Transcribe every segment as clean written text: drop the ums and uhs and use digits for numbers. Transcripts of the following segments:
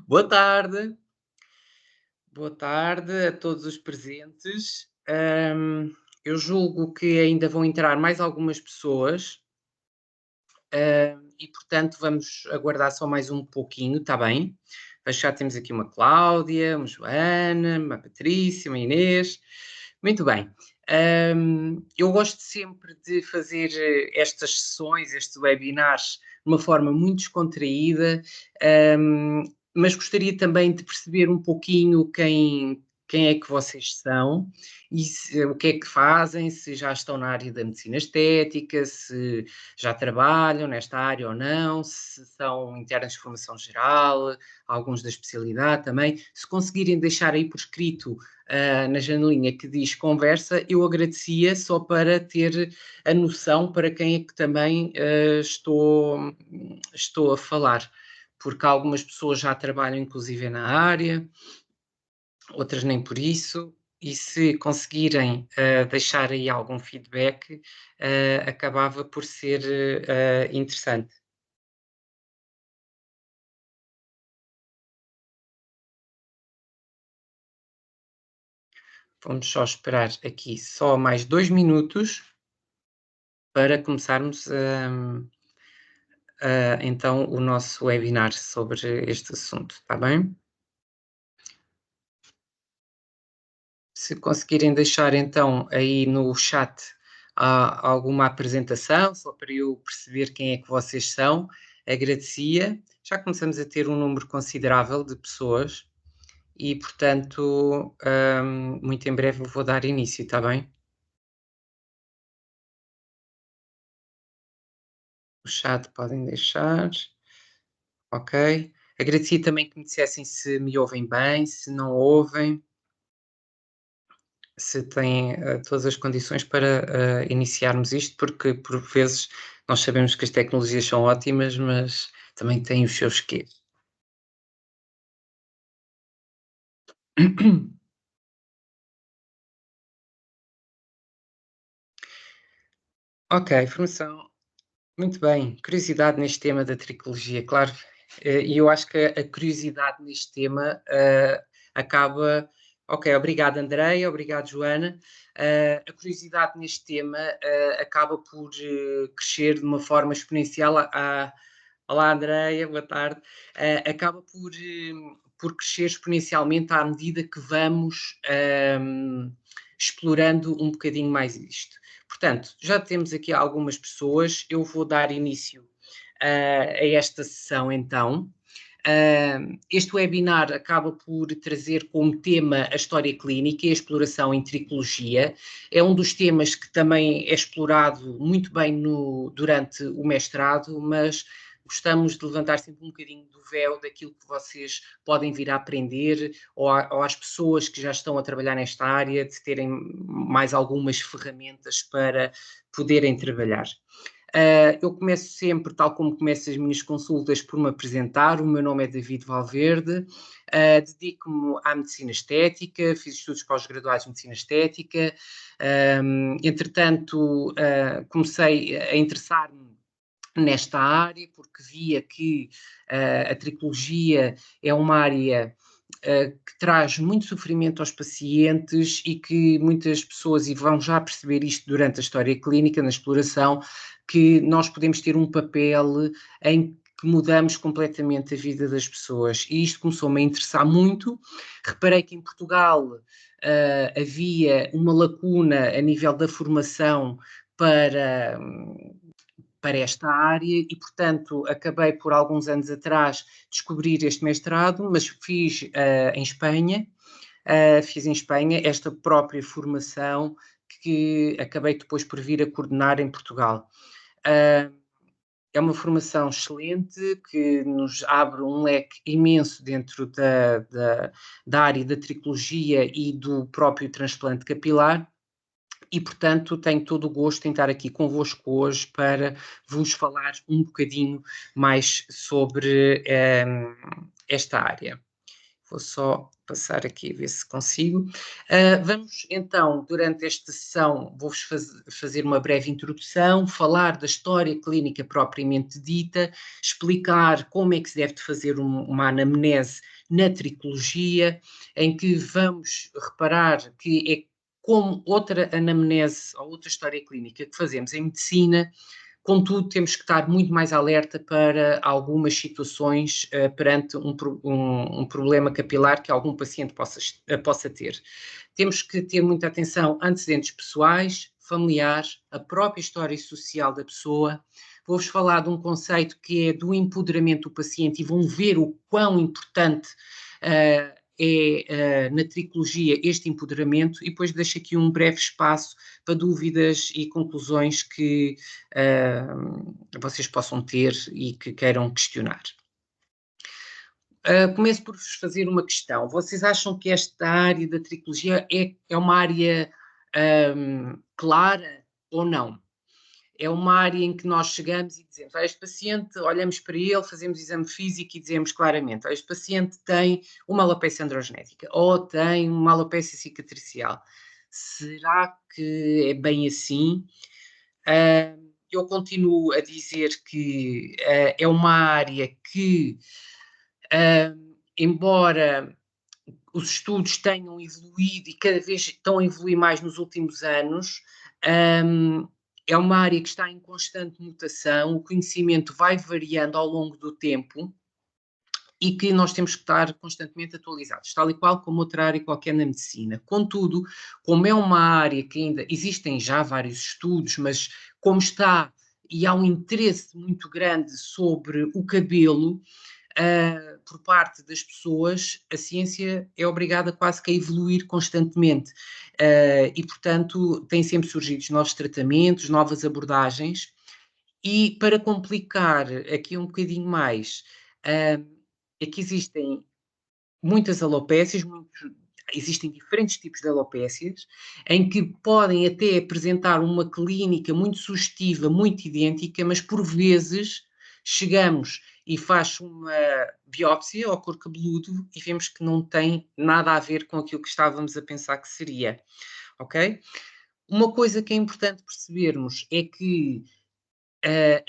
Boa tarde, boa tarde a todos os presentes. Eu julgo que ainda vão entrar mais algumas pessoas, e portanto vamos aguardar só mais um pouquinho, está bem? Vejo que já temos aqui uma Cláudia, uma Joana, uma Patrícia, uma Inês. Muito bem. Eu gosto sempre de fazer estas sessões, estes webinars, de uma forma muito descontraída, hum, mas gostaria também de perceber um pouquinho quem é que vocês são e o que é que fazem, se já estão na área da medicina estética, se já trabalham nesta área ou não, se são internos de formação geral, alguns da especialidade também. Se conseguirem deixar aí por escrito na janelinha que diz conversa, eu agradecia só para ter a noção para quem é que também estou a falar, porque algumas pessoas já trabalham inclusive na área, outras nem por isso. E se conseguirem deixar aí algum feedback, acabava por ser interessante. Vamos só esperar aqui só mais 2 minutos para começarmos então o nosso webinar sobre este assunto, está bem? Se conseguirem deixar então aí no chat alguma apresentação, só para eu perceber quem é que vocês são, agradecia. Já começamos a ter um número considerável de pessoas e, portanto, muito em breve vou dar início, está bem? O chat podem deixar. Ok. Agradecia também que me dissessem se me ouvem bem, se não ouvem, se têm todas as condições para iniciarmos isto, porque por vezes nós sabemos que as tecnologias são ótimas, mas também têm os seus quês. Ok, formação. Muito bem. Curiosidade neste tema da tricologia, claro. E eu acho que a curiosidade neste tema acaba. Ok, obrigado Andreia, obrigado Joana. A curiosidade neste tema acaba por crescer de uma forma exponencial. Olá Andreia, boa tarde. Acaba por crescer exponencialmente à medida que vamos explorando um bocadinho mais isto. Portanto, já temos aqui algumas pessoas, eu vou dar início a esta sessão então. Este webinar acaba por trazer como tema a história clínica e a exploração em tricologia. É um dos temas que também é explorado muito bem durante o mestrado, mas gostamos de levantar sempre um bocadinho do véu daquilo que vocês podem vir a aprender ou às pessoas que já estão a trabalhar nesta área, de terem mais algumas ferramentas para poderem trabalhar. Eu começo sempre, tal como começo as minhas consultas, por me apresentar. O meu nome é David Valverde, dedico-me à medicina estética, fiz estudos pós-graduados em medicina estética. Entretanto, comecei a interessar-me nesta área, porque via que a tricologia é uma área que traz muito sofrimento aos pacientes e que muitas pessoas, e vão já perceber isto durante a história clínica, na exploração, que nós podemos ter um papel em que mudamos completamente a vida das pessoas. E isto começou-me a interessar muito. Reparei que em Portugal havia uma lacuna a nível da formação para, para esta área e, portanto, acabei por alguns anos atrás descobrir este mestrado, mas fiz em Espanha esta própria formação que acabei depois por vir a coordenar em Portugal. Uh, É uma formação excelente que nos abre um leque imenso dentro da área da tricologia e do próprio transplante capilar. E, portanto, tenho todo o gosto em estar aqui convosco hoje para vos falar um bocadinho mais sobre esta área. Vou só passar aqui a ver se consigo. Vamos então, durante esta sessão, vou-vos fazer uma breve introdução, falar da história clínica propriamente dita, explicar como é que se deve fazer uma anamnese na tricologia, em que vamos reparar que é como outra anamnese ou outra história clínica que fazemos em medicina. Contudo, temos que estar muito mais alerta para algumas situações perante um problema capilar que algum paciente possa ter. Temos que ter muita atenção a antecedentes pessoais, familiares, a própria história social da pessoa. Vou-vos falar de um conceito que é do empoderamento do paciente e vão ver o quão importante na tricologia este empoderamento, e depois deixo aqui um breve espaço para dúvidas e conclusões que vocês possam ter e que queiram questionar. Começo por vos fazer uma questão. Vocês acham que esta área da tricologia é uma área clara ou não? É uma área em que nós chegamos e dizemos, este paciente, olhamos para ele, fazemos exame físico e dizemos claramente, este paciente tem uma alopecia androgenética ou tem uma alopecia cicatricial. Será que é bem assim? Eu continuo a dizer que é uma área que, embora os estudos tenham evoluído e cada vez estão a evoluir mais nos últimos anos, é uma área que está em constante mutação, o conhecimento vai variando ao longo do tempo e que nós temos que estar constantemente atualizados, tal e qual como outra área qualquer na medicina. Contudo, como é uma área que ainda existem já vários estudos, mas como está e há um interesse muito grande sobre o cabelo, por parte das pessoas, a ciência é obrigada quase que a evoluir constantemente e, portanto, têm sempre surgido novos tratamentos, novas abordagens. E para complicar aqui um bocadinho mais, é que existem muitas alopécias, existem diferentes tipos de alopécias, em que podem até apresentar uma clínica muito sugestiva, muito idêntica, mas por vezes chegamos e faz uma biópsia ao couro cabeludo e vemos que não tem nada a ver com aquilo que estávamos a pensar que seria, ok? Uma coisa que é importante percebermos é que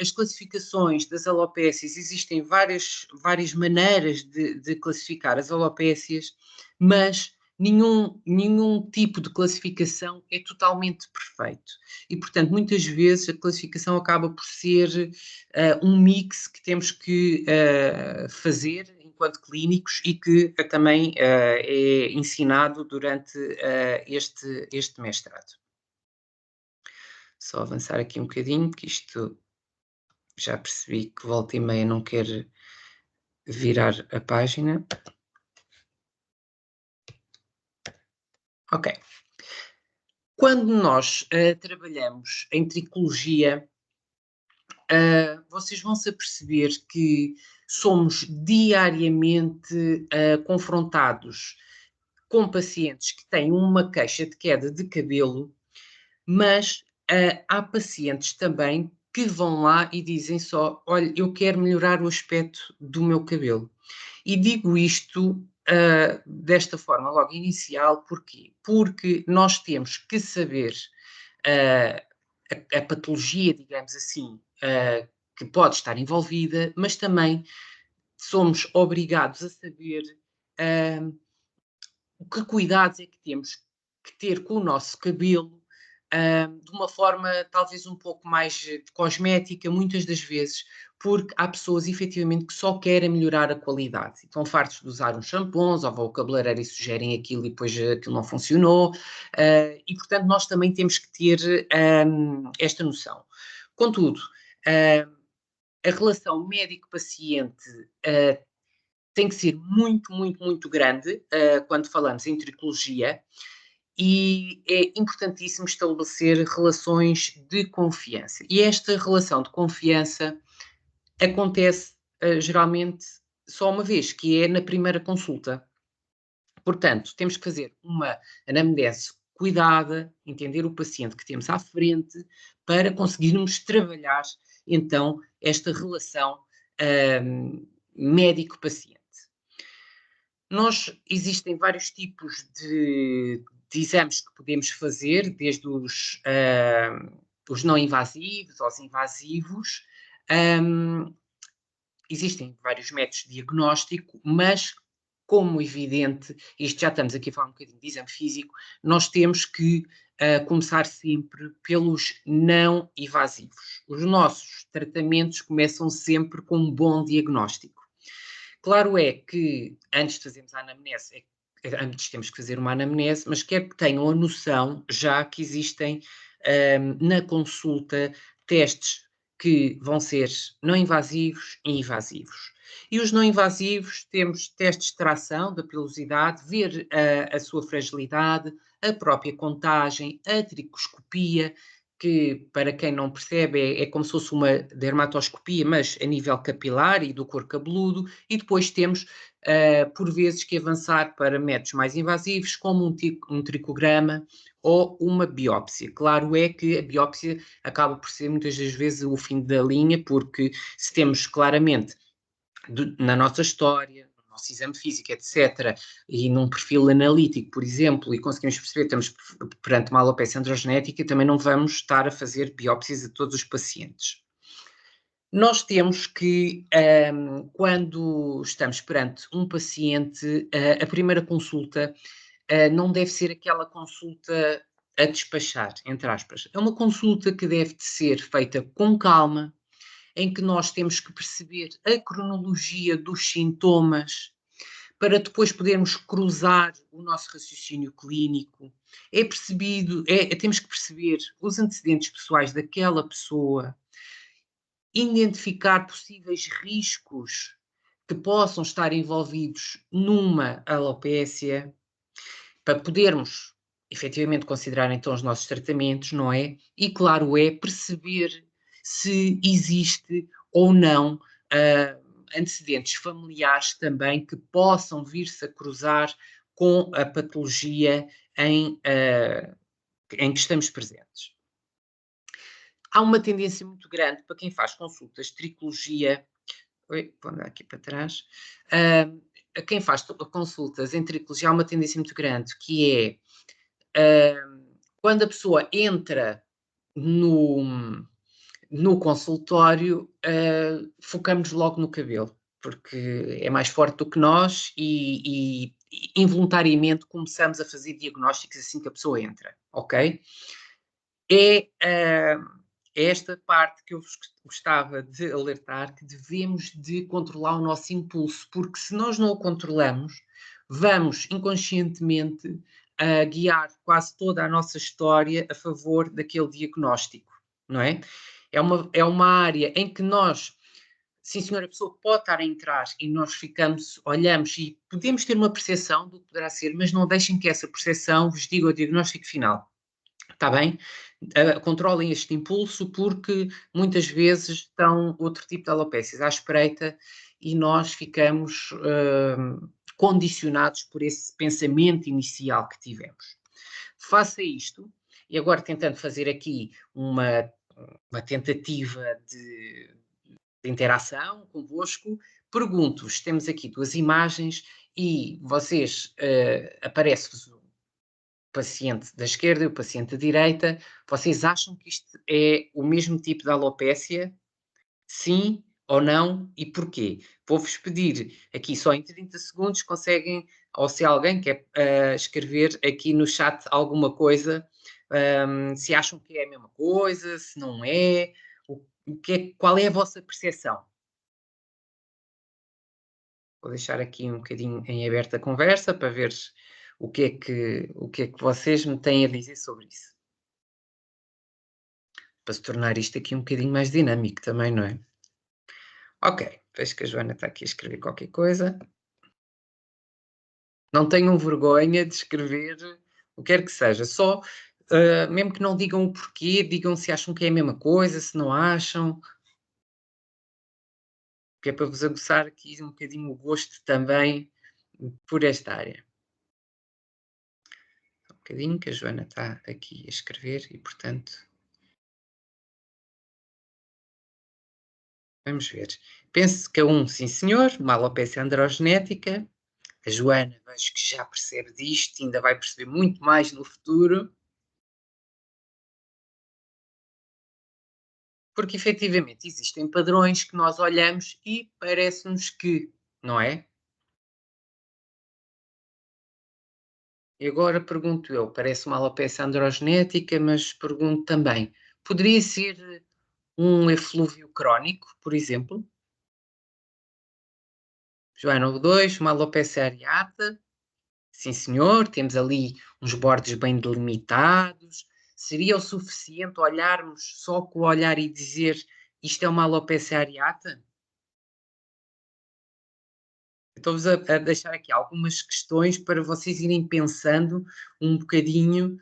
as classificações das alopécias, existem várias maneiras de classificar as alopécias, mas nenhum tipo de classificação é totalmente perfeito. E, portanto, muitas vezes a classificação acaba por ser um mix que temos que fazer enquanto clínicos e que também é ensinado durante este mestrado. Só avançar aqui um bocadinho, que isto já percebi que volta e meia não quer virar a página. Ok. Quando nós trabalhamos em tricologia, vocês vão-se aperceber que somos diariamente confrontados com pacientes que têm uma queixa de queda de cabelo, mas há pacientes também que vão lá e dizem só, olha, eu quero melhorar o aspecto do meu cabelo. E digo isto desta forma, logo inicial, porquê? Porque nós temos que saber a patologia, digamos assim, que pode estar envolvida, mas também somos obrigados a saber que cuidados é que temos que ter com o nosso cabelo, de uma forma talvez um pouco mais cosmética, muitas das vezes, porque há pessoas efetivamente que só querem melhorar a qualidade. Estão fartos de usar uns shampoos, ou vão ao cabeleireiro e sugerem aquilo e depois aquilo não funcionou, e portanto nós também temos que ter esta noção. Contudo, a relação médico-paciente tem que ser muito, muito, muito grande quando falamos em tricologia, e é importantíssimo estabelecer relações de confiança. E esta relação de confiança acontece geralmente só uma vez, que é na primeira consulta. Portanto, temos que fazer uma anamnese cuidada, entender o paciente que temos à frente, para conseguirmos trabalhar então esta relação médico-paciente. Existem vários tipos de exames que podemos fazer, desde os não invasivos aos invasivos. Existem vários métodos de diagnóstico, mas, como evidente, isto já estamos aqui a falar um bocadinho de exame físico, nós temos que começar sempre pelos não invasivos. Os nossos tratamentos começam sempre com um bom diagnóstico. Claro é que antes de fazermos a anamnese, antes temos que fazer uma anamnese, mas quero que tenham a noção já que existem na consulta testes que vão ser não invasivos e invasivos. E os não invasivos temos testes de tração da pilosidade, ver a sua fragilidade, a própria contagem, a tricoscopia, que para quem não percebe é como se fosse uma dermatoscopia, mas a nível capilar e do couro cabeludo, e depois temos por vezes que avançar para métodos mais invasivos, como um tricograma ou uma biópsia. Claro é que a biópsia acaba por ser muitas das vezes o fim da linha, porque se temos claramente na nossa história, no nosso exame físico, etc., e num perfil analítico, por exemplo, e conseguimos perceber que estamos perante uma alopecia androgenética, também não vamos estar a fazer biópsias a todos os pacientes. Nós temos que, quando estamos perante um paciente, a primeira consulta não deve ser aquela consulta a despachar, entre aspas. É uma consulta que deve ser feita com calma, em que nós temos que perceber a cronologia dos sintomas para depois podermos cruzar o nosso raciocínio clínico. Temos que perceber os antecedentes pessoais daquela pessoa, identificar possíveis riscos que possam estar envolvidos numa alopécia, para podermos efetivamente considerar então os nossos tratamentos, não é? E claro é perceber se existe ou não antecedentes familiares também que possam vir-se a cruzar com a patologia em que estamos presentes. Há uma tendência muito grande para quem faz consultas de tricologia. Vou andar aqui para trás. A quem faz consultas em tricologia há uma tendência muito grande, que é quando a pessoa entra no consultório, focamos logo no cabelo, porque é mais forte do que nós e involuntariamente começamos a fazer diagnósticos assim que a pessoa entra, ok? É esta parte que eu vos gostava de alertar, que devemos de controlar o nosso impulso, porque se nós não o controlamos, vamos inconscientemente guiar quase toda a nossa história a favor daquele diagnóstico, não é? É uma área em que nós, sim senhora, a pessoa pode estar a entrar e nós olhamos e podemos ter uma percepção do que poderá ser, mas não deixem que essa percepção vos diga o diagnóstico final. Está bem? Controlem este impulso, porque muitas vezes estão outro tipo de alopécias à espreita e nós ficamos condicionados por esse pensamento inicial que tivemos. Faça isto, e agora tentando fazer aqui uma tentativa de interação convosco, pergunto-vos, temos aqui duas imagens e vocês, aparece-vos paciente da esquerda e o paciente da direita, vocês acham que isto é o mesmo tipo de alopécia? Sim ou não? E porquê? Vou-vos pedir aqui só em 30 segundos, conseguem, ou se alguém quer escrever aqui no chat alguma coisa, se acham que é a mesma coisa, se não é, qual é a vossa percepção? Vou deixar aqui um bocadinho em aberta a conversa para ver o que é que vocês me têm a dizer sobre isso. Para se tornar isto aqui um bocadinho mais dinâmico também, não é? Ok, vejo que a Joana está aqui a escrever qualquer coisa. Não tenham vergonha de escrever o que quer que seja, só, mesmo que não digam o porquê, digam se acham que é a mesma coisa, se não acham, que é para vos aguçar aqui um bocadinho o gosto também por esta área. Um bocadinho que a Joana está aqui a escrever e, portanto, vamos ver. Penso que sim senhor, uma alopecia androgenética, A Joana, vejo que já percebe disto, ainda vai perceber muito mais no futuro. Porque efetivamente existem padrões que nós olhamos e parece-nos que, não é? E agora pergunto eu, parece uma alopecia androgenética, mas pergunto também, poderia ser um eflúvio crónico, por exemplo? Joana, o 2, uma alopecia areata. Sim, senhor, temos ali uns bordes bem delimitados. Seria o suficiente olharmos só com o olhar e dizer isto é uma alopecia areata? Estou-vos a deixar aqui algumas questões para vocês irem pensando um bocadinho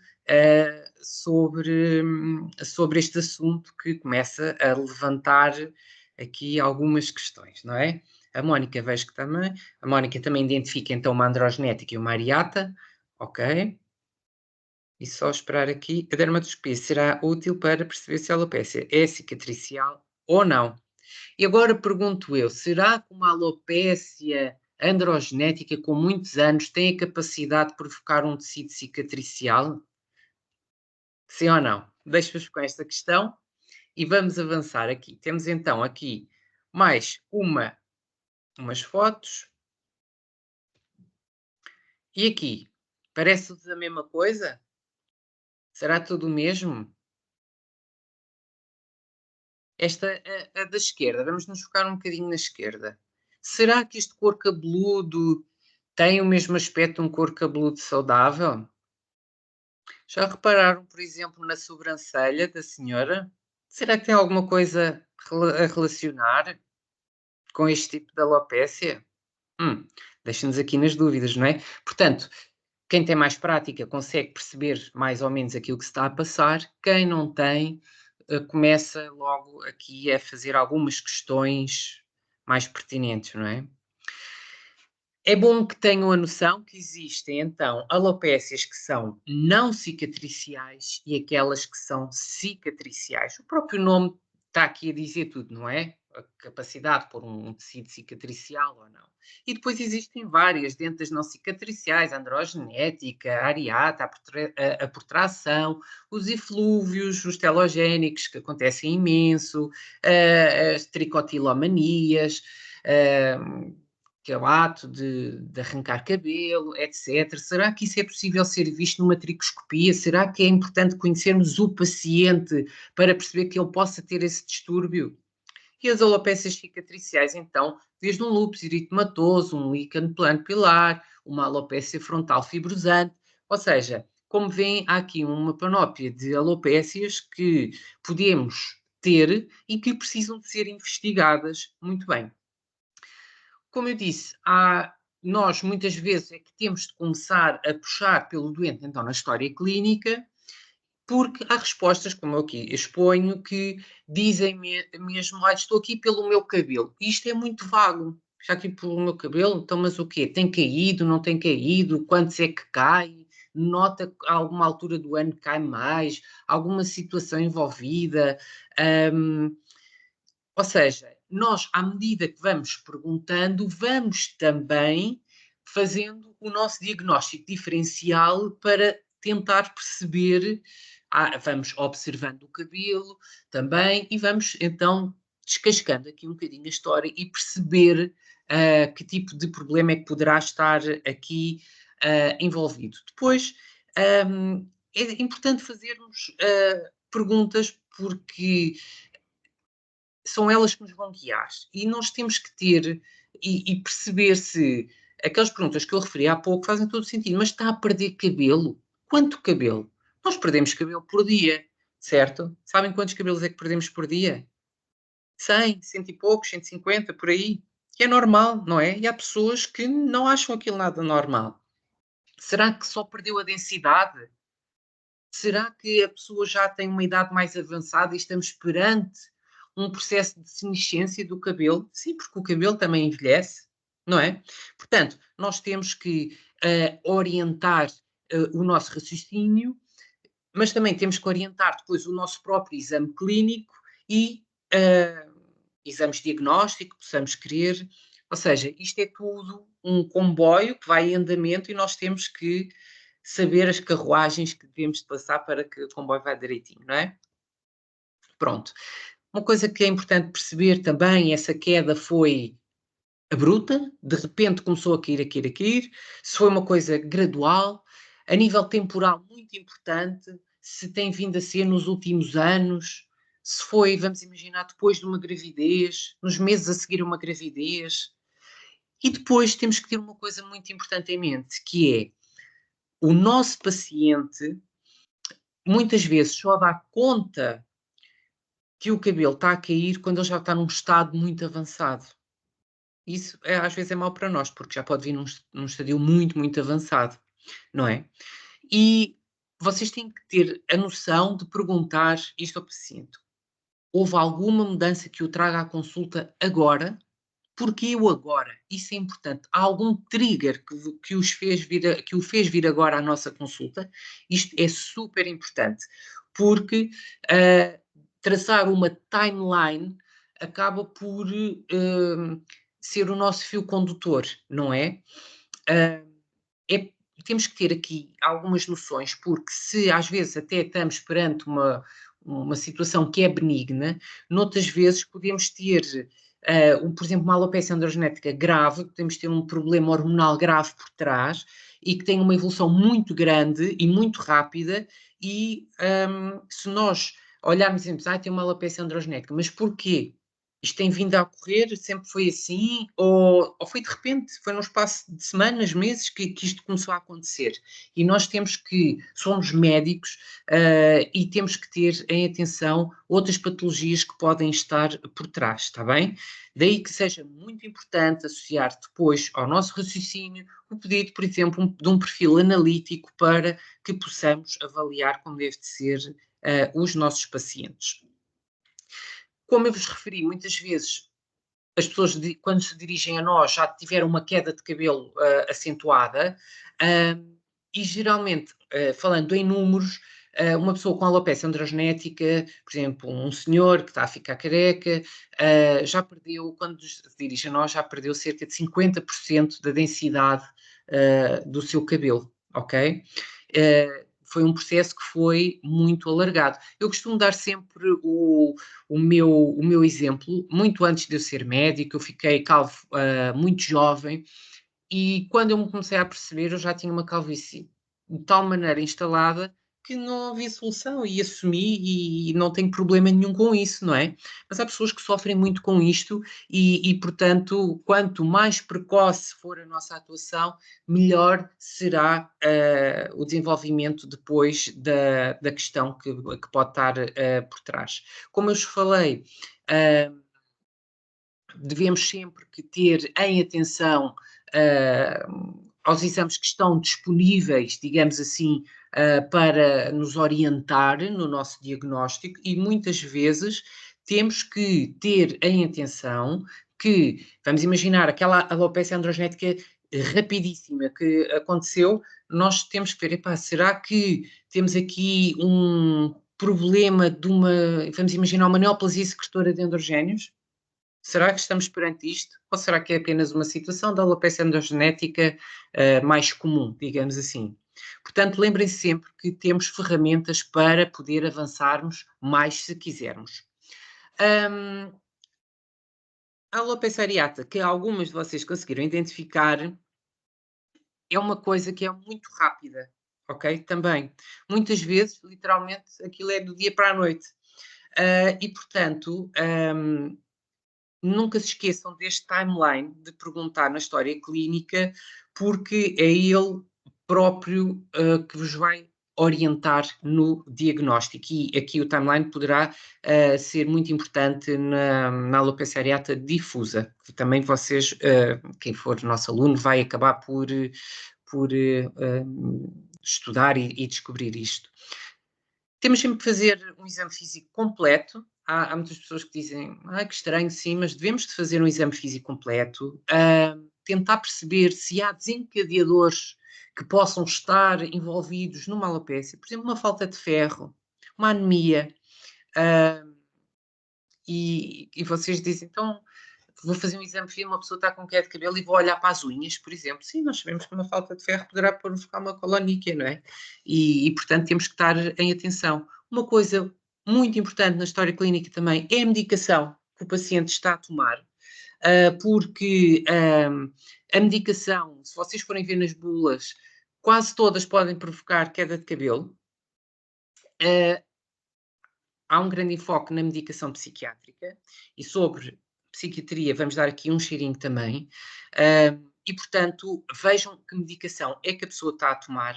sobre este assunto que começa a levantar aqui algumas questões, não é? A Mónica vejo que também. A Mónica também identifica então uma androgenética e uma areata, ok? E só esperar aqui. A dermatoscopia será útil para perceber se a alopecia é cicatricial ou não. E agora pergunto eu, será que uma alopécia androgenética com muitos anos tem a capacidade de provocar um tecido cicatricial? Sim ou não? Deixo-vos com esta questão e vamos avançar aqui. Temos então aqui mais umas fotos. E aqui, parece-vos a mesma coisa? Será tudo o mesmo? Esta, a da esquerda, vamos nos focar um bocadinho na esquerda. Será que este couro cabeludo tem o mesmo aspecto de um couro cabeludo saudável? Já repararam, por exemplo, na sobrancelha da senhora? Será que tem alguma coisa a relacionar com este tipo de alopécia? Deixa-nos aqui nas dúvidas, não é? Portanto, quem tem mais prática consegue perceber mais ou menos aquilo que se está a passar, quem não tem, começa logo aqui a fazer algumas questões mais pertinentes, não é? É bom que tenham a noção que existem, então, alopécias que são não cicatriciais e aquelas que são cicatriciais. O próprio nome está aqui a dizer tudo, não é? A capacidade de pôr um tecido cicatricial ou não. E depois existem várias, dentro das não cicatriciais, a androgenética, a areata, a protração, os eflúvios, os telogénicos, que acontecem imenso, as tricotilomanias, que é o ato de arrancar cabelo, etc. Será que isso é possível ser visto numa tricoscopia? Será que é importante conhecermos o paciente para perceber que ele possa ter esse distúrbio? E as alopécias cicatriciais, então, desde um lúpus eritematoso, um líquen plano pilar, uma alopécia frontal fibrosante, ou seja, como veem, há aqui uma panóplia de alopécias que podemos ter e que precisam de ser investigadas muito bem. Como eu disse, nós muitas vezes é que temos de começar a puxar pelo doente, então, na história clínica, porque há respostas, como eu aqui exponho, que dizem mesmo, olha, estou aqui pelo meu cabelo. Isto é muito vago. Já aqui pelo meu cabelo, então, mas o quê? Tem caído, não tem caído? Quantos é que cai? Nota que a alguma altura do ano cai mais? Alguma situação envolvida? Um, ou seja, nós, à medida que vamos perguntando, vamos também fazendo o nosso diagnóstico diferencial para tentar perceber, vamos observando o cabelo também e vamos então descascando aqui um bocadinho a história e perceber que tipo de problema é que poderá estar aqui envolvido. Depois, é importante fazermos perguntas porque são elas que nos vão guiar. E nós temos que ter e perceber se aquelas perguntas que eu referi há pouco fazem todo sentido, mas está a perder cabelo? Quanto cabelo? Nós perdemos cabelo por dia, certo? Sabem quantos cabelos é que perdemos por dia? 100, cento e poucos, 150, por aí. Que é normal, não é? E há pessoas que não acham aquilo nada normal. Será que só perdeu a densidade? Será que a pessoa já tem uma idade mais avançada e estamos perante um processo de senescência do cabelo? Sim, porque o cabelo também envelhece, não é? Portanto, nós temos que orientar o nosso raciocínio, mas também temos que orientar depois o nosso próprio exame clínico e, uh, exames de diagnóstico, possamos querer, ou seja, isto é tudo um comboio que vai em andamento e nós temos que saber as carruagens que devemos de passar para que o comboio vá direitinho, não é? Pronto. Uma coisa que é importante perceber também, essa queda foi abrupta, de repente começou a cair, a cair, a cair, se foi uma coisa gradual, a nível temporal muito importante, se tem vindo a ser nos últimos anos, se foi, vamos imaginar, depois de uma gravidez, nos meses a seguir a uma gravidez. E depois temos que ter uma coisa muito importante em mente, que é o nosso paciente muitas vezes só dá conta que o cabelo está a cair quando ele já está num estado muito avançado. Isso às vezes é mau para nós, porque já pode vir num estadio muito, muito avançado, não é? E vocês têm que ter a noção de perguntar isto ao paciente: houve alguma mudança que o traga à consulta agora? Porquê o agora? Isso é importante. Há algum trigger que o fez vir agora à nossa consulta? Isto é super importante, porque traçar uma timeline acaba por ser o nosso fio condutor, não é? Uh, é? Temos que ter aqui algumas noções, porque se às vezes até estamos perante uma situação que é benigna, noutras vezes podemos ter por exemplo, uma alopecia androgenética grave, podemos ter um problema hormonal grave por trás e que tem uma evolução muito grande e muito rápida e se nós olharmos e dizemos, tem uma alopecia androgenética, mas porquê? Isto tem vindo a ocorrer, sempre foi assim, ou foi de repente, foi num espaço de semanas, meses que isto começou a acontecer. E nós somos médicos e temos que ter em atenção outras patologias que podem estar por trás, está bem? Daí que seja muito importante associar depois ao nosso raciocínio o pedido, por exemplo, de um perfil analítico para que possamos avaliar como deve de ser os nossos pacientes. Como eu vos referi, muitas vezes as pessoas, quando se dirigem a nós, já tiveram uma queda de cabelo acentuada e geralmente, falando em números, uma pessoa com alopecia androgenética, por exemplo, um senhor que está a ficar careca, já perdeu, quando se dirige a nós, já perdeu cerca de 50% da densidade do seu cabelo, ok? Foi um processo que foi muito alargado. Eu costumo dar sempre o meu exemplo, muito antes de eu ser médico, eu fiquei calvo muito jovem e quando eu me comecei a perceber, eu já tinha uma calvície de tal maneira instalada que não havia solução e assumi e não tenho problema nenhum com isso, não é? Mas há pessoas que sofrem muito com isto portanto, quanto mais precoce for a nossa atuação, melhor será o desenvolvimento depois da questão que pode estar por trás. Como eu vos falei, devemos sempre que ter em atenção aos exames que estão disponíveis, digamos assim, para nos orientar no nosso diagnóstico e muitas vezes temos que ter em atenção que, vamos imaginar, aquela alopecia androgenética rapidíssima que aconteceu, nós temos que ver, epá, será que temos aqui um problema de vamos imaginar, uma neoplasia secretora de androgénios? Será que estamos perante isto? Ou será que é apenas uma situação da alopecia androgenética mais comum, digamos assim? Portanto, lembrem-se sempre que temos ferramentas para poder avançarmos mais se quisermos. A alopecia areata, que algumas de vocês conseguiram identificar, é uma coisa que é muito rápida, ok? Também. Muitas vezes, literalmente, aquilo é do dia para a noite. Portanto, nunca se esqueçam deste timeline de perguntar na história clínica, porque é ele próprio que vos vai orientar no diagnóstico. E aqui o timeline poderá ser muito importante na alopecia areata difusa, que também vocês, quem for nosso aluno, vai acabar por estudar e descobrir isto. Temos sempre que fazer um exame físico completo. Há muitas pessoas que dizem, que estranho, sim, mas devemos de fazer um exame físico completo, tentar perceber se há desencadeadores que possam estar envolvidos numa alopecia, por exemplo, uma falta de ferro, uma anemia, e vocês dizem, então vou fazer um exame de uma pessoa está com queda de cabelo e vou olhar para as unhas, por exemplo. Sim, nós sabemos que uma falta de ferro poderá provocar uma coloníquia, não é? Portanto, temos que estar em atenção. Uma coisa muito importante na história clínica também é a medicação que o paciente está a tomar, porque a medicação, se vocês forem ver nas bulas, quase todas podem provocar queda de cabelo. Há um grande enfoque na medicação psiquiátrica e sobre psiquiatria vamos dar aqui um cheirinho também. E, portanto, vejam que medicação é que a pessoa está a tomar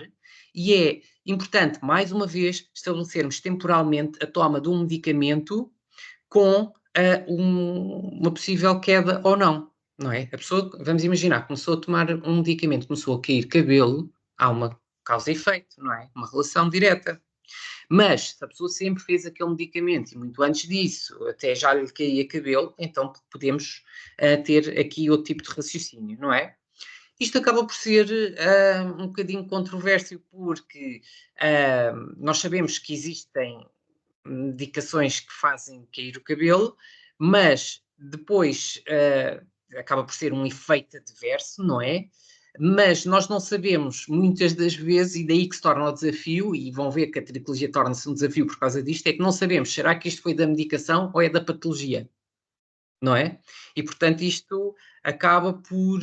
e é importante, mais uma vez, estabelecermos temporalmente a toma de um medicamento com uma possível queda ou não, não é? A pessoa, vamos imaginar, começou a tomar um medicamento, começou a cair cabelo, há uma causa e efeito, não é? Uma relação direta. Mas, se a pessoa sempre fez aquele medicamento e muito antes disso até já lhe caía cabelo, então podemos ter aqui outro tipo de raciocínio, não é? Isto acaba por ser um bocadinho controverso porque nós sabemos que existem medicações que fazem cair o cabelo, mas depois acaba por ser um efeito adverso, não é? Mas nós não sabemos muitas das vezes, e daí que se torna o desafio, e vão ver que a tricologia torna-se um desafio por causa disto, é que não sabemos, será que isto foi da medicação ou é da patologia? Não é? E, portanto, isto acaba por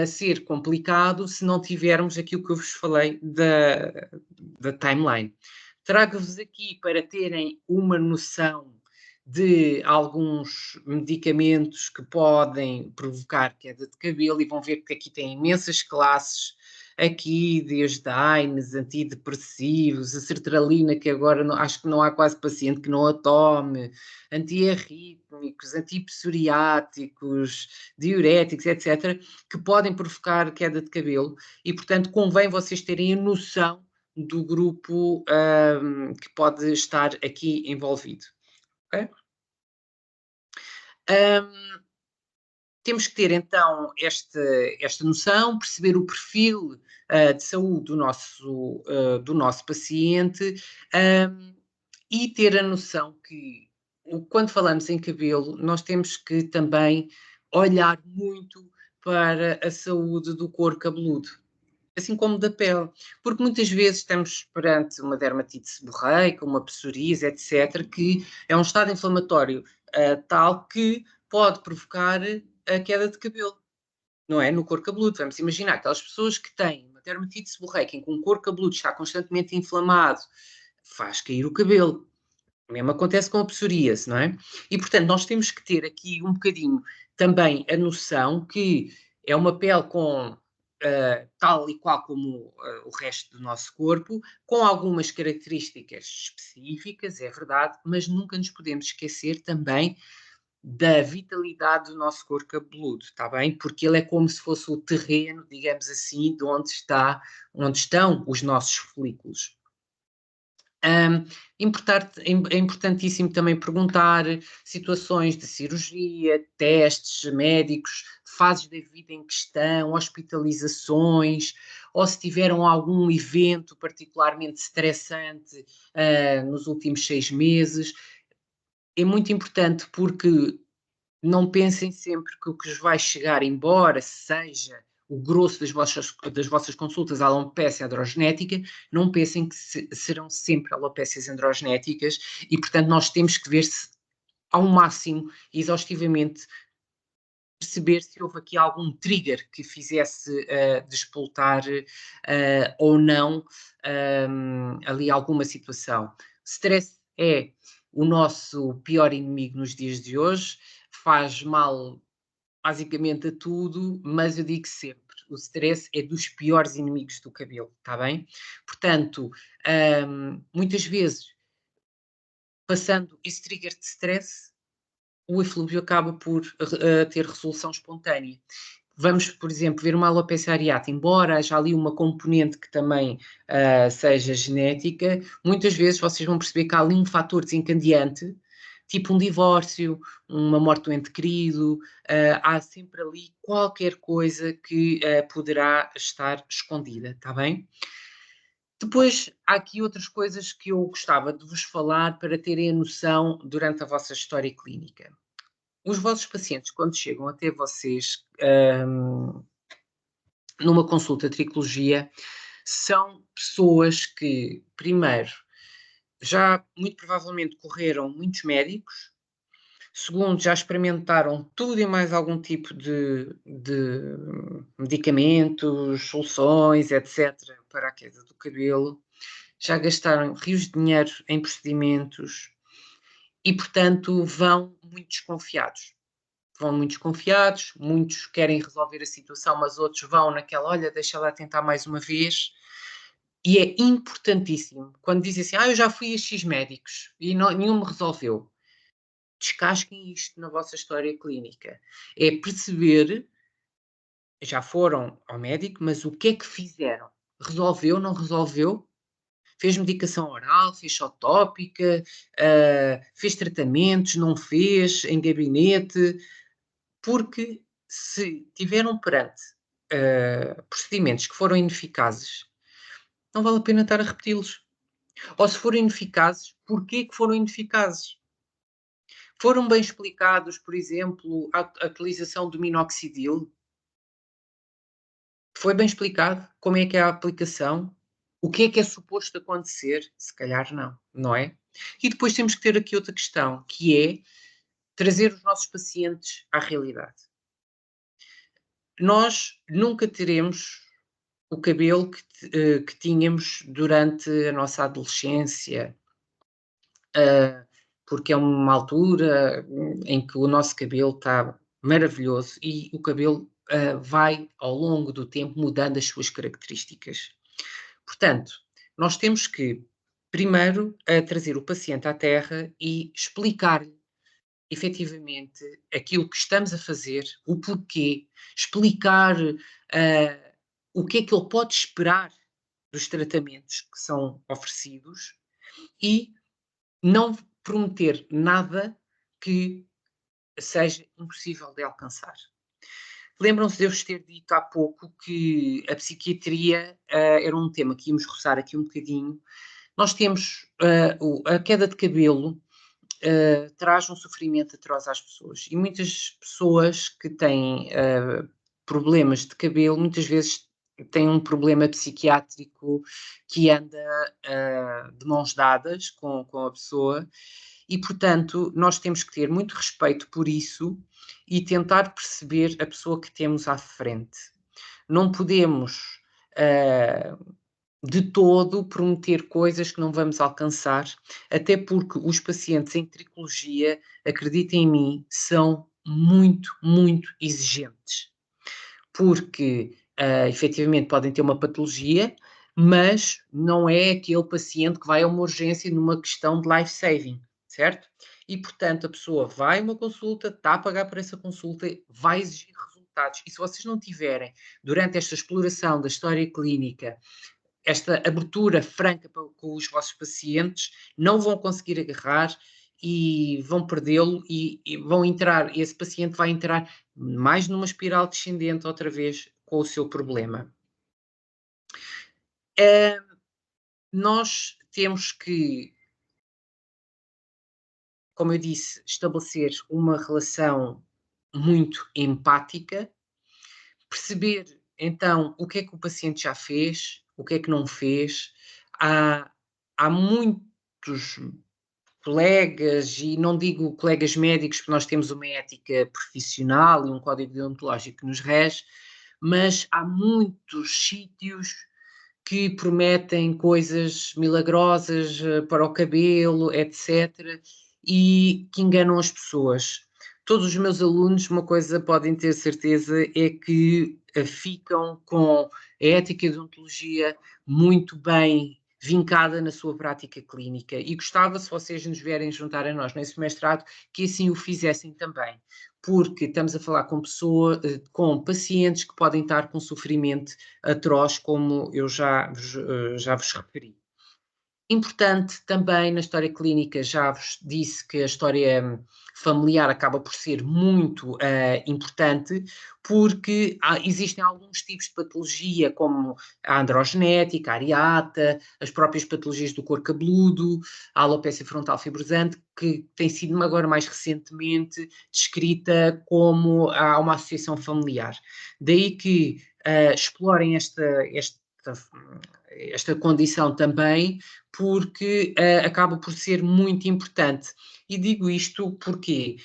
ser complicado se não tivermos aquilo que eu vos falei da timeline. Trago-vos aqui para terem uma noção de alguns medicamentos que podem provocar queda de cabelo e vão ver que aqui tem imensas classes, aqui desde AINES, antidepressivos, a sertralina, que agora acho que não há quase paciente que não a tome, antiarrítmicos, antipsoriáticos, diuréticos, etc., que podem provocar queda de cabelo e, portanto, convém vocês terem a noção do grupo que pode estar aqui envolvido. Okay? Temos que ter então esta noção, perceber o perfil de saúde do nosso paciente e ter a noção que quando falamos em cabelo, nós temos que também olhar muito para a saúde do couro cabeludo, assim como da pele, porque muitas vezes estamos perante uma dermatite seborreica, uma psoríase, etc., que é um estado inflamatório tal que pode provocar a queda de cabelo, não é? No couro cabeludo. Vamos imaginar aquelas pessoas que têm uma dermatite seborreica em que um couro cabeludo está constantemente inflamado, faz cair o cabelo. O mesmo acontece com a psoríase, não é? E, portanto, nós temos que ter aqui um bocadinho também a noção que é uma pele com tal e qual como o resto do nosso corpo, com algumas características específicas, é verdade, mas nunca nos podemos esquecer também da vitalidade do nosso couro cabeludo, está bem? Porque ele é como se fosse o terreno, digamos assim, de onde estão os nossos folículos. É importantíssimo também perguntar situações de cirurgia, testes médicos, fases da vida em questão, hospitalizações, ou se tiveram algum evento particularmente estressante nos últimos 6 meses. É muito importante porque não pensem sempre que o que vos vai chegar, embora seja o grosso das vossas consultas à alopecia androgenética, não pensem que serão sempre alopécias androgenéticas e, portanto, nós temos que ver se ao máximo, exaustivamente, perceber se houve aqui algum trigger que fizesse despoltar ou não ali alguma situação. Stress é o nosso pior inimigo nos dias de hoje, faz mal basicamente a tudo, mas eu digo sempre, o stress é dos piores inimigos do cabelo, está bem? Portanto, muitas vezes, passando esse trigger de stress, o eflúvio acaba por ter resolução espontânea. Vamos, por exemplo, ver uma alopecia areata, embora haja ali uma componente que também seja genética, muitas vezes vocês vão perceber que há ali um fator desencadeante, tipo um divórcio, uma morte do ente querido, há sempre ali qualquer coisa que poderá estar escondida, está bem? Depois, há aqui outras coisas que eu gostava de vos falar para terem a noção durante a vossa história clínica. Os vossos pacientes, quando chegam até vocês, numa consulta de tricologia, são pessoas que, primeiro, já muito provavelmente correram muitos médicos. Segundo, já experimentaram tudo e mais algum tipo de medicamentos, soluções, etc., para a queda do cabelo. Já gastaram rios de dinheiro em procedimentos e, portanto, vão muito desconfiados. Vão muito desconfiados, muitos querem resolver a situação, mas outros vão naquela, olha, deixa lá tentar mais uma vez. E é importantíssimo, quando dizem assim, eu já fui a X médicos e não, nenhum me resolveu. Descasquem isto na vossa história clínica. É perceber, já foram ao médico, mas o que é que fizeram? Resolveu, não resolveu? Fez medicação oral, fez só tópica, fez tratamentos, não fez, em gabinete, porque se tiveram perante procedimentos que foram ineficazes, não vale a pena estar a repeti-los. Ou se forem ineficazes, porquê que foram ineficazes? Foram bem explicados, por exemplo, a utilização do minoxidil? Foi bem explicado como é que é a aplicação? O que é suposto acontecer? Se calhar não, não é? E depois temos que ter aqui outra questão, que é trazer os nossos pacientes à realidade. Nós nunca teremos o cabelo que tínhamos durante a nossa adolescência, porque é uma altura em que o nosso cabelo está maravilhoso e o cabelo vai, ao longo do tempo, mudando as suas características. Portanto, nós temos que, primeiro, trazer o paciente à terra e explicar-lhe efetivamente aquilo que estamos a fazer, o porquê, explicar o que é que ele pode esperar dos tratamentos que são oferecidos e não prometer nada que seja impossível de alcançar. Lembram-se de eu vos ter dito há pouco que a psiquiatria era um tema que íamos roçar aqui um bocadinho. Nós temos a queda de cabelo traz um sofrimento atroz às pessoas e muitas pessoas que têm problemas de cabelo muitas vezes têm um problema psiquiátrico que anda de mãos dadas com a pessoa e, portanto, nós temos que ter muito respeito por isso e tentar perceber a pessoa que temos à frente. Não podemos de todo prometer coisas que não vamos alcançar, até porque os pacientes em tricologia, acreditem em mim, são muito, muito exigentes. Porque, efetivamente, podem ter uma patologia, mas não é aquele paciente que vai a uma urgência numa questão de life saving, certo? E, portanto, a pessoa vai a uma consulta, está a pagar por essa consulta, vai exigir resultados. E se vocês não tiverem, durante esta exploração da história clínica, esta abertura franca com os vossos pacientes, não vão conseguir agarrar e vão perdê-lo e vão entrar, esse paciente vai entrar mais numa espiral descendente outra vez com o seu problema. Nós temos que, como eu disse, estabelecer uma relação muito empática, perceber então o que é que o paciente já fez, o que é que não fez. Há muitos colegas, e não digo colegas médicos, porque nós temos uma ética profissional e um código deontológico que nos rege, mas há muitos sítios que prometem coisas milagrosas para o cabelo, etc., e que enganam as pessoas. Todos os meus alunos, uma coisa podem ter certeza, é que ficam com a ética e a deontologia muito bem vincada na sua prática clínica e gostava, se vocês nos vierem juntar a nós nesse mestrado, que assim o fizessem também, porque estamos a falar com com pacientes que podem estar com sofrimento atroz, como eu já vos referi. Importante também na história clínica, já vos disse que a história familiar acaba por ser muito importante, porque existem alguns tipos de patologia, como a androgenética, a areata, as próprias patologias do couro cabeludo, a alopecia frontal fibrosante, que tem sido agora mais recentemente descrita como há uma associação familiar. Daí que explorem esta condição também, porque acaba por ser muito importante. E digo isto porque,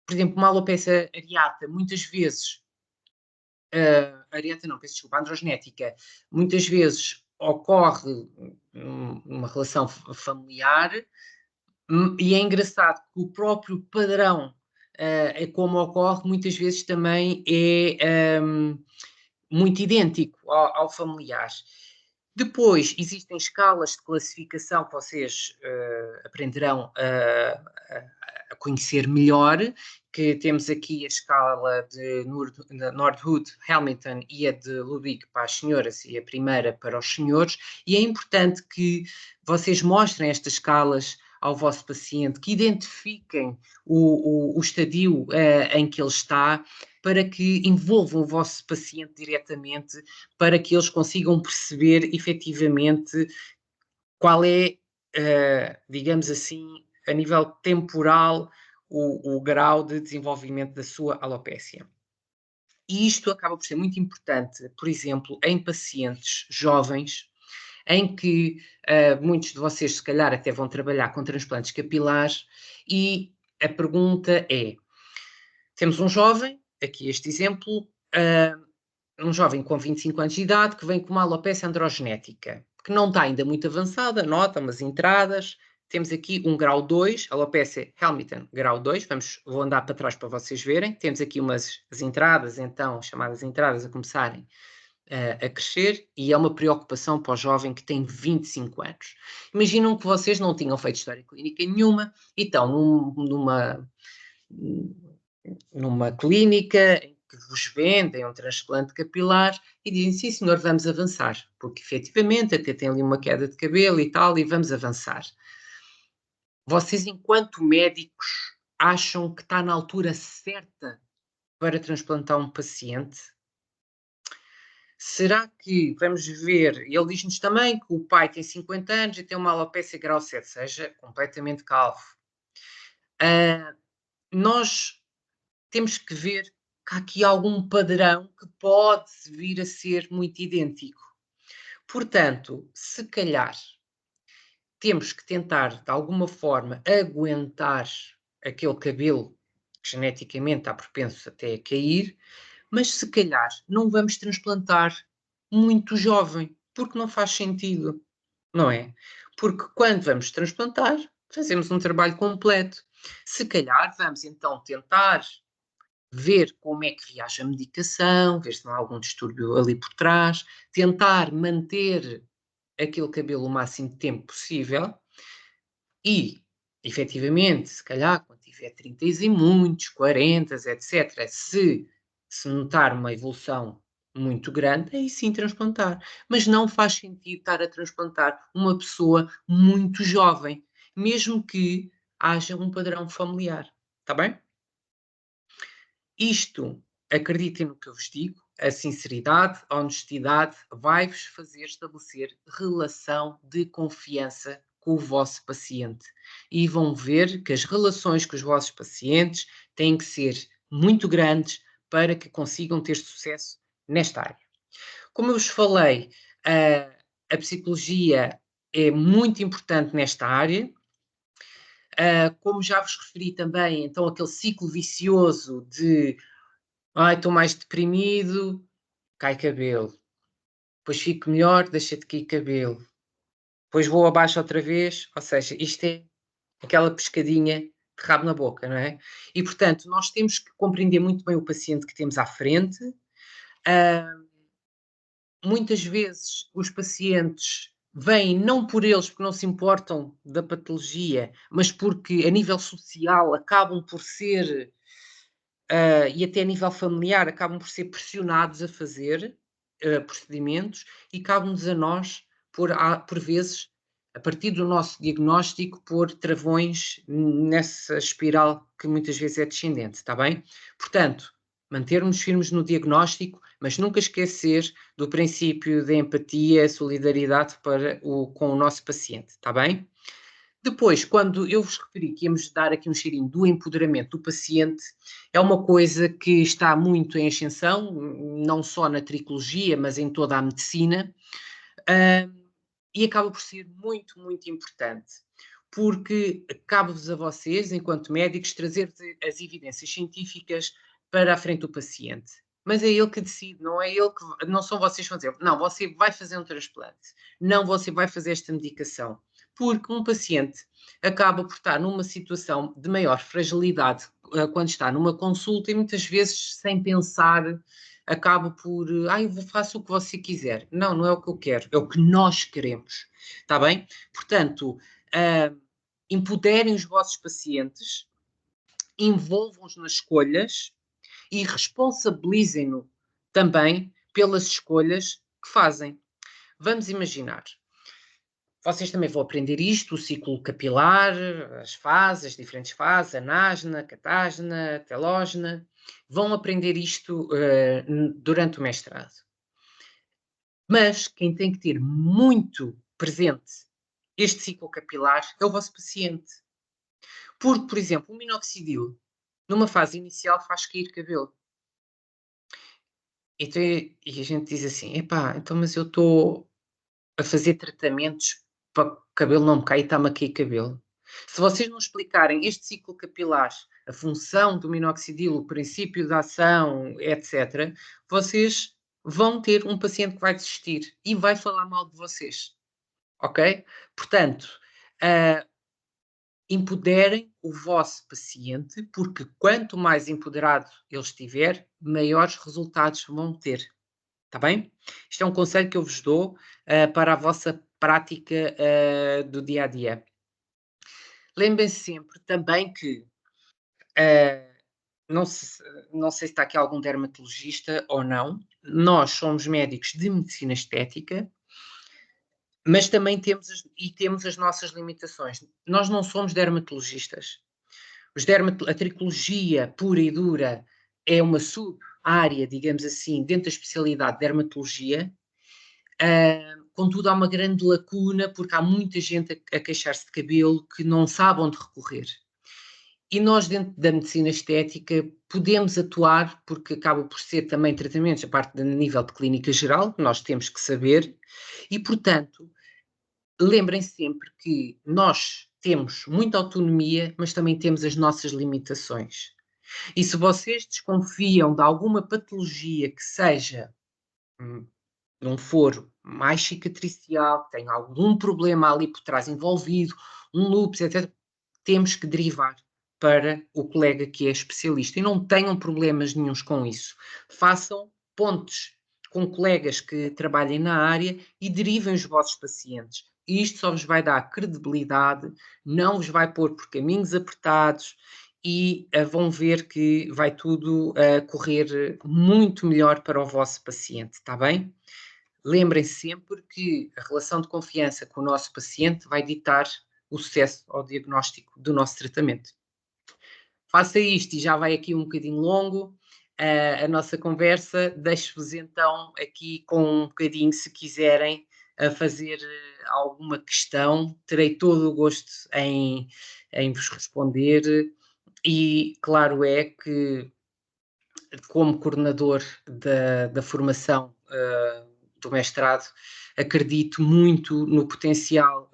por exemplo, uma alopecia areata, muitas vezes, areata não, peço desculpa, androgenética, muitas vezes ocorre numa relação familiar, e é engraçado que o próprio padrão, como ocorre, muitas vezes também é muito idêntico ao familiar. Depois, existem escalas de classificação que vocês aprenderão a conhecer melhor, que temos aqui a escala de Nordhood, Hamilton e a de Ludwig para as senhoras e a primeira para os senhores, e é importante que vocês mostrem estas escalas ao vosso paciente, que identifiquem o estadio em que ele está, para que envolvam o vosso paciente diretamente, para que eles consigam perceber efetivamente qual é, digamos assim, a nível temporal, o grau de desenvolvimento da sua alopécia. E isto acaba por ser muito importante, por exemplo, em pacientes jovens, em que muitos de vocês, se calhar, até vão trabalhar com transplantes capilares, e a pergunta é: temos um jovem, aqui este exemplo, um jovem com 25 anos de idade que vem com uma alopecia androgenética, que não está ainda muito avançada, nota umas entradas. Temos aqui um grau 2, alopecia Hamilton, grau 2. Vou andar para trás para vocês verem. Temos aqui as entradas, então, chamadas entradas, a começarem a crescer, e é uma preocupação para o jovem que tem 25 anos. Imaginam que vocês não tinham feito história clínica nenhuma e estão numa clínica em que vos vendem um transplante capilar e dizem: sim senhor, vamos avançar, porque efetivamente até tem ali uma queda de cabelo e tal, e vamos avançar. Vocês, enquanto médicos, acham que está na altura certa para transplantar um paciente? Será que, vamos ver, ele diz-nos também que o pai tem 50 anos e tem uma alopecia grau 7, seja completamente calvo. Nós temos que ver que há aqui algum padrão que pode vir a ser muito idêntico. Portanto, se calhar temos que tentar, de alguma forma, aguentar aquele cabelo que geneticamente está propenso até a cair, mas se calhar não vamos transplantar muito jovem, porque não faz sentido, não é? Porque quando vamos transplantar, fazemos um trabalho completo. Se calhar vamos então tentar ver como é que reage a medicação, ver se não há algum distúrbio ali por trás, tentar manter aquele cabelo o máximo de tempo possível e, efetivamente, se calhar, quando tiver 30 e muitos, 40, etc., se notar uma evolução muito grande, aí sim transplantar. Mas não faz sentido estar a transplantar uma pessoa muito jovem, mesmo que haja um padrão familiar. Está bem? Isto, acreditem no que eu vos digo, a sinceridade, a honestidade vai-vos fazer estabelecer relação de confiança com o vosso paciente. E vão ver que as relações com os vossos pacientes têm que ser muito grandes para que consigam ter sucesso nesta área. Como eu vos falei, a psicologia é muito importante nesta área. Como já vos referi também, então aquele ciclo vicioso de: ai, estou mais deprimido, cai cabelo. Depois fico melhor, deixa de cair cabelo. Depois vou abaixo outra vez, ou seja, isto é aquela pescadinha de rabo na boca, não é? E, portanto, nós temos que compreender muito bem o paciente que temos à frente. Ah, Muitas vezes os pacientes vêm não por eles, porque não se importam da patologia, mas porque a nível social acabam por ser, e até a nível familiar, acabam por ser pressionados a fazer procedimentos, e cabe-nos a nós por vezes, a partir do nosso diagnóstico, pôr travões nessa espiral que muitas vezes é descendente, está bem? Portanto, mantermos firmes no diagnóstico, mas nunca esquecer do princípio de empatia, solidariedade com o nosso paciente, está bem? Depois, quando eu vos referi que íamos dar aqui um cheirinho do empoderamento do paciente, é uma coisa que está muito em ascensão, não só na tricologia, mas em toda a medicina, e acaba por ser muito, muito importante, porque cabe-vos a vocês, enquanto médicos, trazer as evidências científicas para a frente do paciente. Mas é ele que decide, não é ele que, não são vocês que vão dizer, não, você vai fazer um transplante, não, você vai fazer esta medicação, porque um paciente acaba por estar numa situação de maior fragilidade quando está numa consulta e muitas vezes sem pensar acaba por, eu faço o que você quiser. Não, não é o que eu quero, é o que nós queremos, está bem? Portanto, empoderem os vossos pacientes, envolvam-os nas escolhas e responsabilizem-no também pelas escolhas que fazem. Vamos imaginar, vocês também vão aprender isto, o ciclo capilar, as fases, as diferentes fases, anásgena, catágena, telógena, vão aprender isto durante o mestrado. Mas quem tem que ter muito presente este ciclo capilar é o vosso paciente. Porque, por exemplo, o minoxidil, numa fase inicial, faz cair cabelo. Então, e a gente diz assim, epá, então mas eu estou a fazer tratamentos para que o cabelo não me caia e está-me a cair cabelo. Se vocês não explicarem este ciclo capilar, a função do minoxidil, o princípio da ação, etc., vocês vão ter um paciente que vai desistir e vai falar mal de vocês, ok? Portanto, empoderem o vosso paciente, porque quanto mais empoderado ele estiver, maiores resultados vão ter. Está bem? Isto é um conselho que eu vos dou para a vossa prática do dia a dia. Lembrem-se sempre também que uh, não, não sei se está aqui algum dermatologista ou não, nós somos médicos de medicina estética, mas também temos as nossas limitações. Nós não somos dermatologistas. A tricologia pura e dura é uma sub-área, digamos assim, dentro da especialidade de dermatologia. Contudo, há uma grande lacuna porque há muita gente a queixar-se de cabelo que não sabe onde recorrer. E nós, dentro da medicina estética, podemos atuar, porque acaba por ser também tratamentos, a parte de nível de clínica geral, que nós temos que saber, e, portanto, lembrem sempre que nós temos muita autonomia, mas também temos as nossas limitações. E se vocês desconfiam de alguma patologia que seja de um foro mais cicatricial, que tem algum problema ali por trás envolvido, um lúpus, etc., temos que derivar para o colega que é especialista. E não tenham problemas nenhuns com isso. Façam pontes com colegas que trabalhem na área e derivem os vossos pacientes. E isto só vos vai dar credibilidade, não vos vai pôr por caminhos apertados e vão ver que vai tudo correr muito melhor para o vosso paciente, está bem? Lembrem-se sempre que a relação de confiança com o nosso paciente vai ditar o sucesso ao diagnóstico do nosso tratamento. Faça isto e já vai aqui um bocadinho longo a nossa conversa. Deixo-vos então aqui com um bocadinho, se quiserem, a fazer alguma questão. Terei todo o gosto em vos responder e claro é que como coordenador da formação do mestrado, acredito muito no potencial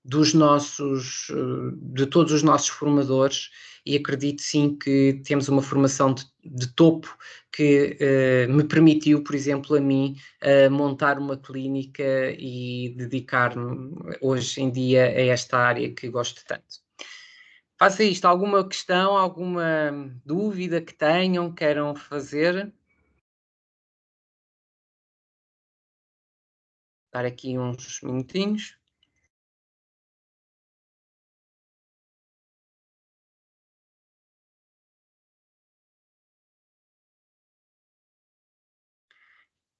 de todos os nossos formadores e acredito sim que temos uma formação de topo que me permitiu, por exemplo, a mim, montar uma clínica e dedicar-me hoje em dia a esta área que gosto tanto. Faça isto, alguma questão, alguma dúvida que tenham, queiram fazer? Dar aqui uns minutinhos.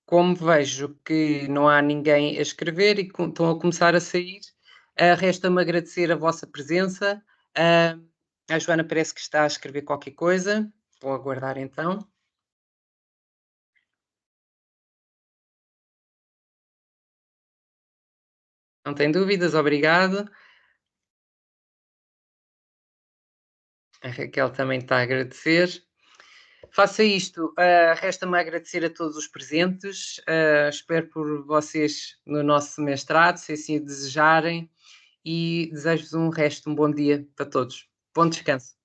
como vejo que não há ninguém a escrever e estão a começar a sair, resta-me agradecer a vossa presença. Ah, a Joana parece que está a escrever qualquer coisa. Vou aguardar então. Não tem dúvidas, obrigado. A Raquel também está a agradecer. Faça isto, resta-me agradecer a todos os presentes, espero por vocês no nosso mestrado, se assim o desejarem, e desejo-vos um resto, um bom dia para todos. Bom descanso.